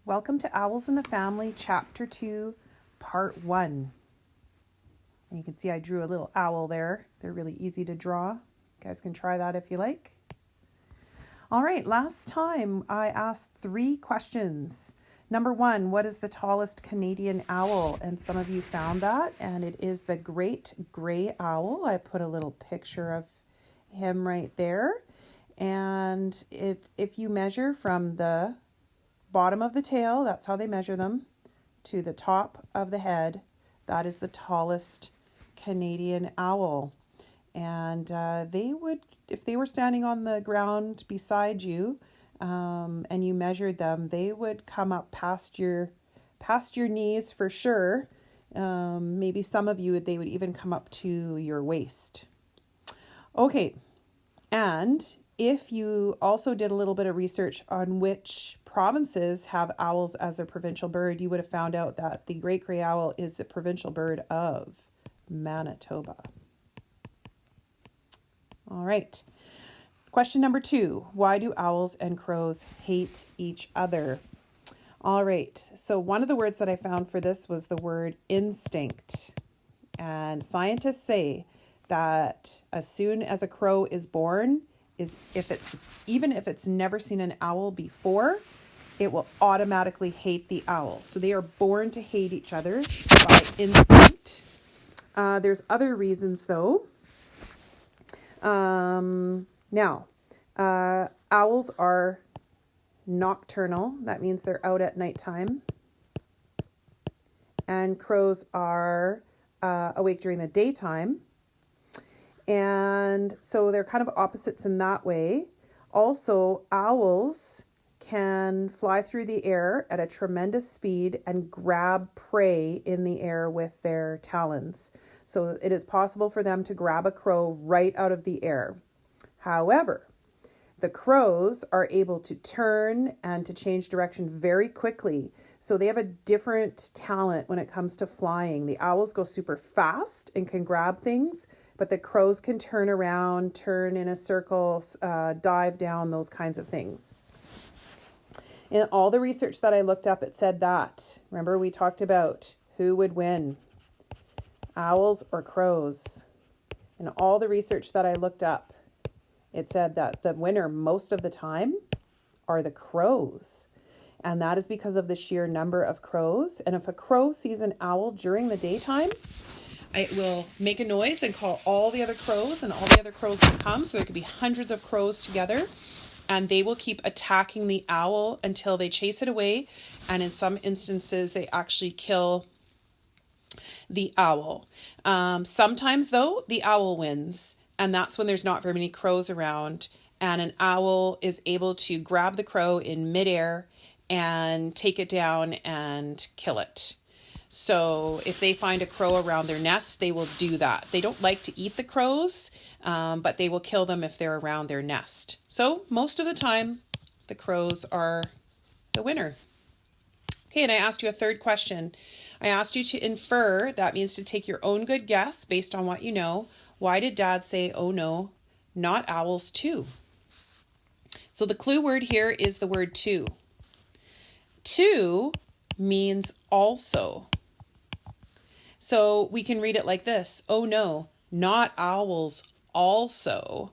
Welcome to Owls in the Family, Chapter 2, Part 1. And you can see I drew a little owl there. They're really easy to draw. You guys can try that if you like. All right, last time I asked 3 questions. Number 1, what is the tallest Canadian owl? And some of you found that, and it is the great gray owl. I put a little picture of him right there. And if you measure from the bottom of the tail, that's how they measure them, to the top of the head, that is the tallest Canadian owl. And they would, if they were standing on the ground beside you and you measured them, they would come up past your knees for sure. Maybe some of you, they would even come up to your waist. Okay, and if you also did a little bit of research on which provinces have owls as their provincial bird, you would have found out that the great gray owl is the provincial bird of Manitoba. All right. Question number 2. Why do owls and crows hate each other? All right. So one of the words that I found for this was the word instinct. And scientists say that as soon as a crow is born, even if it's never seen an owl before, it will automatically hate the owl. So they are born to hate each other by instinct. There's other reasons though. Owls are nocturnal. That means they're out at nighttime. And crows are awake during the daytime. And so they're kind of opposites in that way. Also, owls can fly through the air at a tremendous speed and grab prey in the air with their talons. So it is possible for them to grab a crow right out of the air. However, the crows are able to turn and to change direction very quickly. So they have a different talent when it comes to flying. The owls go super fast and can grab things, but the crows can turn around, turn in a circle, dive down, those kinds of things. In all the research that I looked up, it said that. Remember, we talked about who would win, owls or crows. In all the research that I looked up, it said that the winner most of the time are the crows. And that is because of the sheer number of crows. And if a crow sees an owl during the daytime, it will make a noise and call all the other crows, and all the other crows will come. So there could be hundreds of crows together, and they will keep attacking the owl until they chase it away. And in some instances, they actually kill the owl. Sometimes though, the owl wins, and that's when there's not very many crows around, and an owl is able to grab the crow in midair and take it down and kill it. So if they find a crow around their nest, they will do that. They don't like to eat the crows, but they will kill them if they're around their nest. So most of the time, the crows are the winner. Okay, and I asked you a third question. I asked you to infer, that means to take your own good guess based on what you know. Why did Dad say, oh no, not owls too? So the clue word here is the word too. Too means also. So we can read it like this. Oh no, not owls also.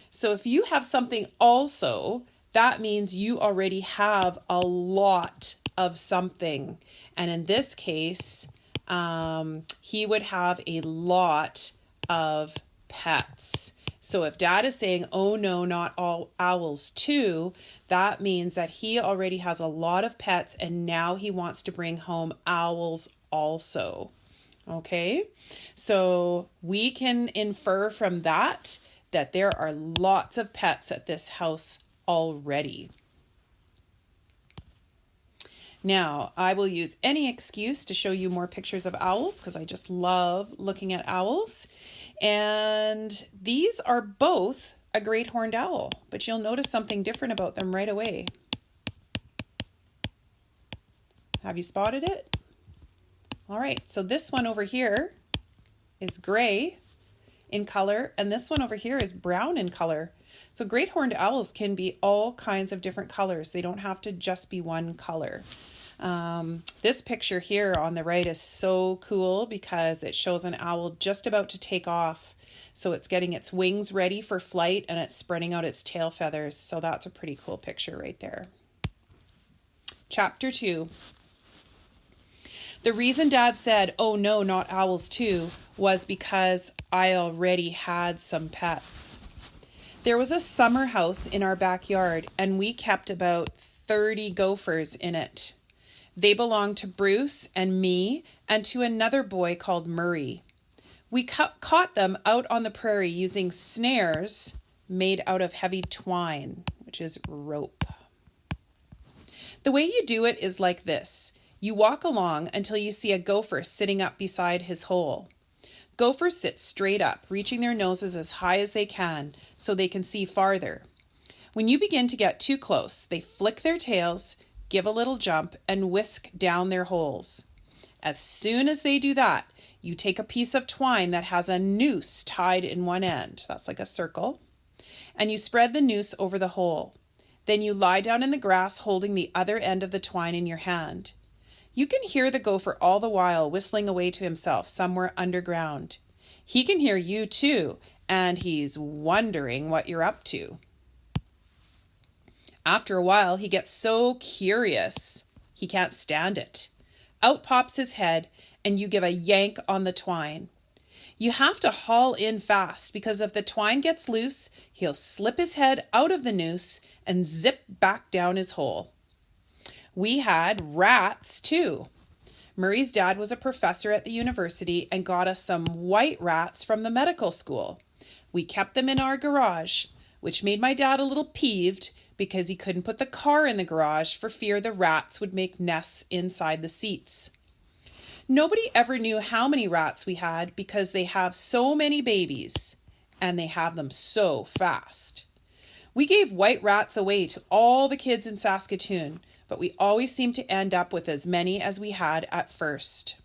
So if you have something also, that means you already have a lot of something. And in this case, he would have a lot of pets. So if Dad is saying, oh no, not all owls too, that means that he already has a lot of pets and now he wants to bring home owls also. Okay, so we can infer from that there are lots of pets at this house already. Now, I will use any excuse to show you more pictures of owls because I just love looking at owls. And these are both a great horned owl, but you'll notice something different about them right away. Have you spotted it? All right, so this one over here is gray in color, and this one over here is brown in color. So great horned owls can be all kinds of different colors. They don't have to just be one color. This picture here on the right is so cool because it shows an owl just about to take off. So it's getting its wings ready for flight and it's spreading out its tail feathers. So that's a pretty cool picture right there. Chapter 2. The reason Dad said, "Oh no, not owls too," was because I already had some pets. There was a summer house in our backyard and we kept about 30 gophers in it. They belonged to Bruce and me and to another boy called Murray. We caught them out on the prairie using snares made out of heavy twine, which is rope. The way you do it is like this. You walk along until you see a gopher sitting up beside his hole. Gophers sit straight up, reaching their noses as high as they can so they can see farther. When you begin to get too close, they flick their tails, give a little jump, and whisk down their holes. As soon as they do that, you take a piece of twine that has a noose tied in one end, that's like a circle, and you spread the noose over the hole. Then you lie down in the grass holding the other end of the twine in your hand. You can hear the gopher all the while whistling away to himself somewhere underground. He can hear you too, and he's wondering what you're up to. After a while, he gets so curious, he can't stand it. Out pops his head, and you give a yank on the twine. You have to haul in fast because if the twine gets loose, he'll slip his head out of the noose and zip back down his hole. We had rats too. Murray's dad was a professor at the university and got us some white rats from the medical school. We kept them in our garage, which made my dad a little peeved because he couldn't put the car in the garage for fear the rats would make nests inside the seats. Nobody ever knew how many rats we had because they have so many babies and they have them so fast. We gave white rats away to all the kids in Saskatoon, but we always seemed to end up with as many as we had at first.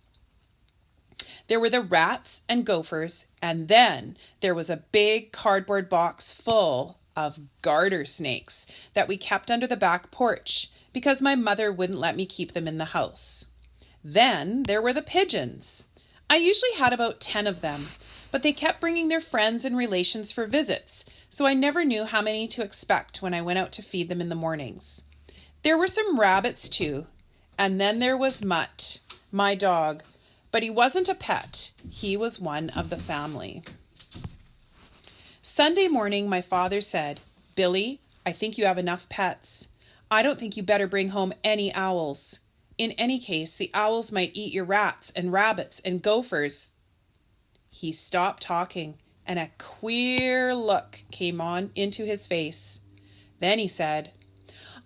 There were the rats and gophers, and then there was a big cardboard box full of garter snakes that we kept under the back porch because my mother wouldn't let me keep them in the house. Then there were the pigeons. I usually had about 10 of them, but they kept bringing their friends and relations for visits, so I never knew how many to expect when I went out to feed them in the mornings. There were some rabbits too, and then there was Mutt, my dog, but he wasn't a pet. He was one of the family. Sunday morning, my father said, "Billy, I think you have enough pets. I don't think you better bring home any owls. In any case, the owls might eat your rats and rabbits and gophers." He stopped talking, and a queer look came on into his face. Then he said,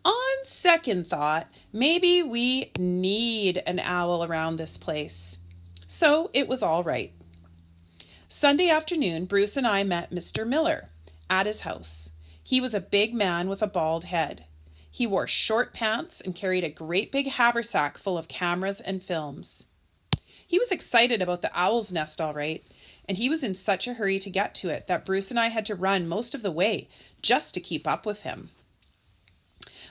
"On second thought, maybe we need an owl around this place." So it was all right. Sunday afternoon, Bruce and I met Mr. Miller at his house. He was a big man with a bald head. He wore short pants and carried a great big haversack full of cameras and films. He was excited about the owl's nest all right, and he was in such a hurry to get to it that Bruce and I had to run most of the way just to keep up with him.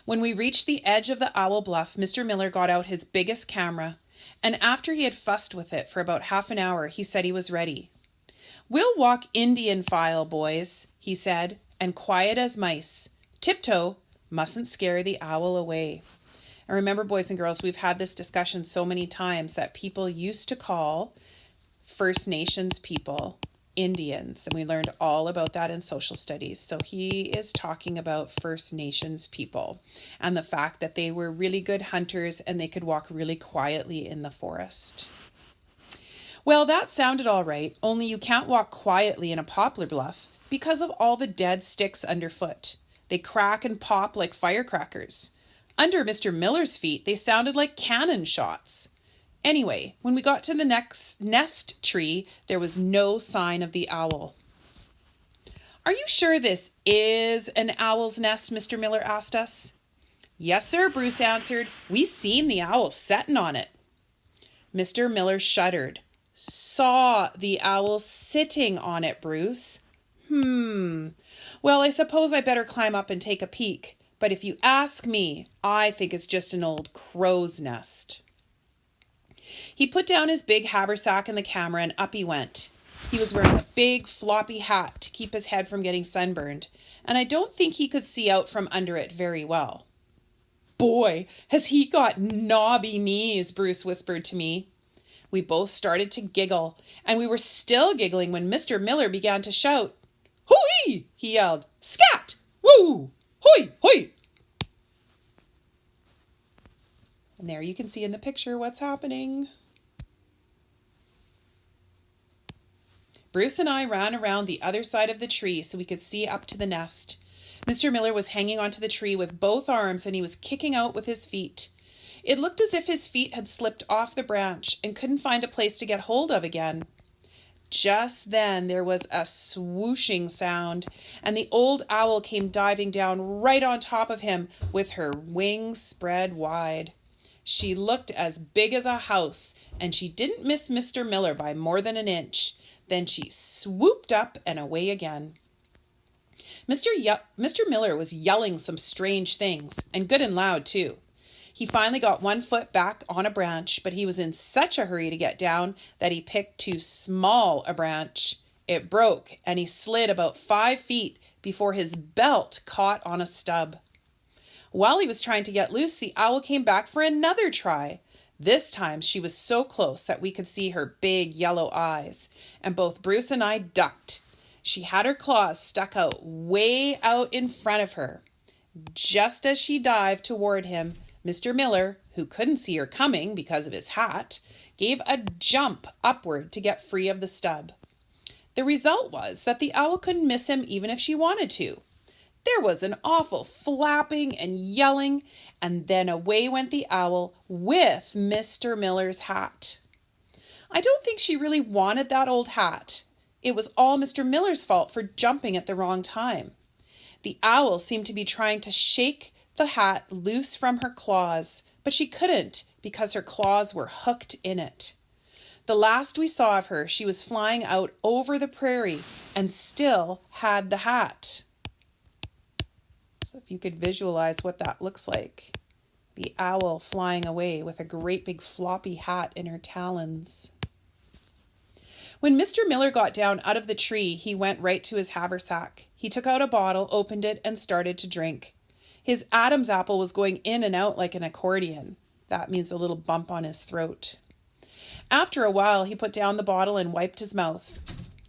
When we reached the edge of the owl bluff, Mr. Miller got out his biggest camera, and after he had fussed with it for about half an hour, he said he was ready. "We'll walk Indian file, boys," he said, "and quiet as mice. Tiptoe, mustn't scare the owl away." And remember, boys and girls, we've had this discussion so many times that people used to call First Nations people Indians, and we learned all about that in social studies. So he is talking about First Nations people and the fact that they were really good hunters and they could walk really quietly in the forest. Well, that sounded all right, only you can't walk quietly in a poplar bluff because of all the dead sticks underfoot. They crack and pop like firecrackers. Under Mr. Miller's feet, they sounded like cannon shots. Anyway, when we got to the next nest tree, there was no sign of the owl. "Are you sure this is an owl's nest?" Mr. Miller asked us. "Yes, sir," Bruce answered. "We seen the owl setting on it." Mr. Miller shuddered. "Saw the owl sitting on it, Bruce. Well, I suppose I better climb up and take a peek. But if you ask me, I think it's just an old crow's nest. He put down his big haversack and the camera and up he went. He was wearing a big floppy hat to keep his head from getting sunburned, and I don't think he could see out from under it very well. Boy, has he got knobby knees, Bruce whispered to me. We both started to giggle, and we were still giggling when Mr. Miller began to shout. Hoo-hee! He yelled. Scat! Woo! Hoi! Hoi! And there you can see in the picture what's happening. Bruce and I ran around the other side of the tree so we could see up to the nest. Mr. Miller was hanging onto the tree with both arms and he was kicking out with his feet. It looked as if his feet had slipped off the branch and couldn't find a place to get hold of again. Just then there was a swooshing sound, and the old owl came diving down right on top of him with her wings spread wide. She looked as big as a house, and she didn't miss Mr. Miller by more than an inch. Then she swooped up and away again. Mr. Miller was yelling some strange things, and good and loud too. He finally got one foot back on a branch, but he was in such a hurry to get down that he picked too small a branch. It broke, and he slid about 5 feet before his belt caught on a stub. While he was trying to get loose, the owl came back for another try. This time she was so close that we could see her big yellow eyes, and both Bruce and I ducked. She had her claws stuck out way out in front of her. Just as she dived toward him, Mr. Miller, who couldn't see her coming because of his hat, gave a jump upward to get free of the stub. The result was that the owl couldn't miss him even if she wanted to. There was an awful flapping and yelling, and then away went the owl with Mr. Miller's hat. I don't think she really wanted that old hat. It was all Mr. Miller's fault for jumping at the wrong time. The owl seemed to be trying to shake the hat loose from her claws, but she couldn't because her claws were hooked in it. The last we saw of her, she was flying out over the prairie and still had the hat. So if you could visualize what that looks like. The owl flying away with a great big floppy hat in her talons. When Mr. Miller got down out of the tree, he went right to his haversack. He took out a bottle, opened it, and started to drink. His Adam's apple was going in and out like an accordion. That means a little bump on his throat. After a while, he put down the bottle and wiped his mouth.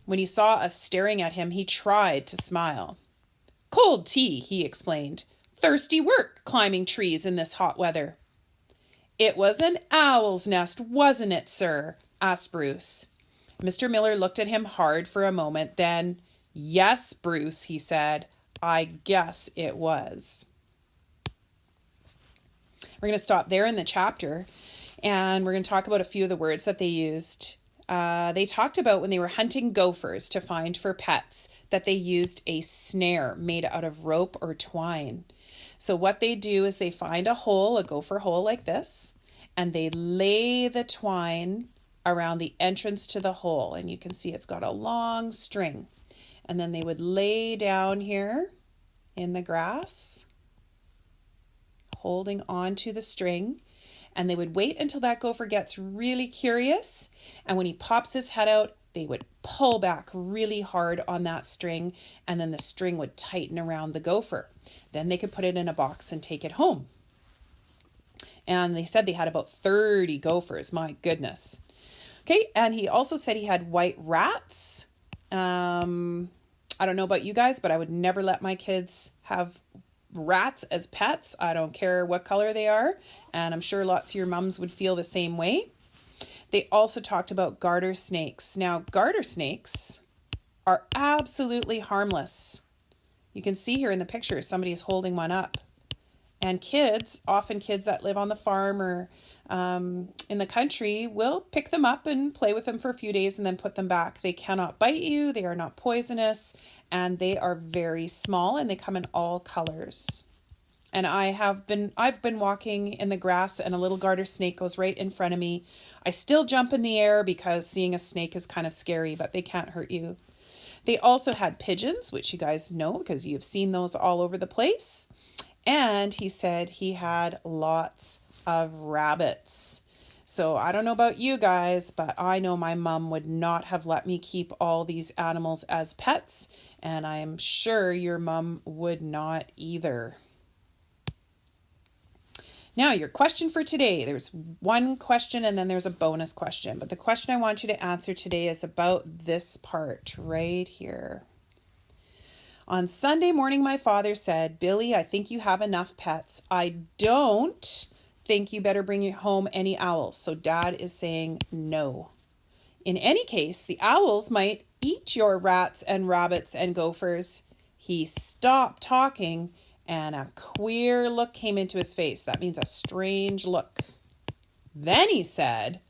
When he saw us staring at him, he tried to smile. Cold tea, he explained. Thirsty work climbing trees in this hot weather. It was an owl's nest, wasn't it, sir? Asked Bruce. Mr. Miller looked at him hard for a moment, then, Yes, Bruce, he said. I guess it was. We're going to stop there in the chapter, and we're going to talk about a few of the words that they used. They talked about when they were hunting gophers to find for pets that they used a snare made out of rope or twine. So what they do is they find a hole, a gopher hole like this, and they lay the twine around the entrance to the hole. And you can see it's got a long string. And then they would lay down here in the grass, holding on to the string, and they would wait until that gopher gets really curious, and when he pops his head out, they would pull back really hard on that string, and then the string would tighten around the gopher. Then they could put it in a box and take it home. And they said they had about 30 gophers, my goodness. Okay, and he also said he had white rats. I don't know about you guys, but I would never let my kids have rats as pets. I don't care what color they are, and I'm sure lots of your mums would feel the same way. They also talked about garter snakes. Now, garter snakes are absolutely harmless. You can see here in the picture, somebody is holding one up. And kids, often kids that live on the farm or in the country, will pick them up and play with them for a few days and then put them back. They cannot bite you, they are not poisonous, and they are very small, and they come in all colors. And I've been walking in the grass and a little garter snake goes right in front of me. I still jump in the air because seeing a snake is kind of scary, but they can't hurt you. They also had pigeons, which you guys know because you've seen those all over the place. And he said he had lots of rabbits. So I don't know about you guys, but I know my mom would not have let me keep all these animals as pets, and I'm sure your mom would not either. Now, your question for today. There's one question and then there's a bonus question. But the question I want you to answer today is about this part right here. On Sunday morning, my father said, "Billy, I think you have enough pets. I don't think you better bring home any owls." So Dad is saying no. In any case, the owls might eat your rats and rabbits and gophers. He stopped talking and a queer look came into his face. That means a strange look. Then he said,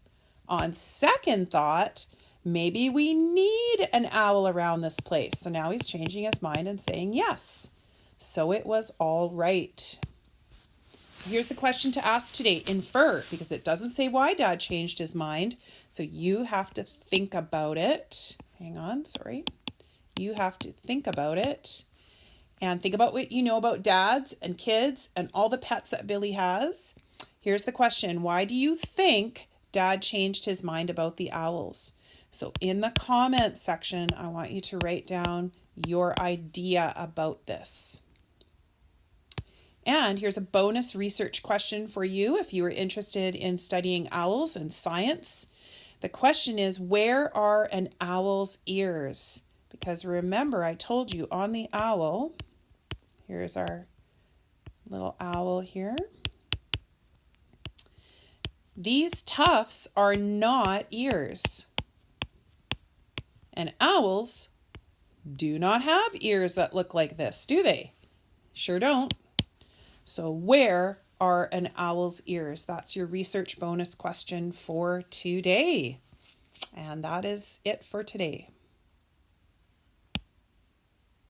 "On second thought, maybe we need an owl around this place." So now he's changing his mind and saying yes. So it was all right. Here's the question to ask today. Infer, because it doesn't say why Dad changed his mind. So you have to think about it. Hang on, sorry. You have to think about it. And think about what you know about dads and kids and all the pets that Billy has. Here's the question. Why do you think Dad changed his mind about the owls? So in the comments section, I want you to write down your idea about this. And here's a bonus research question for you if you are interested in studying owls and science. The question is, where are an owl's ears? Because remember, I told you on the owl, here's our little owl here. These tufts are not ears. And owls do not have ears that look like this, do they? Sure don't. So where are an owl's ears? That's your research bonus question for today. And that is it for today.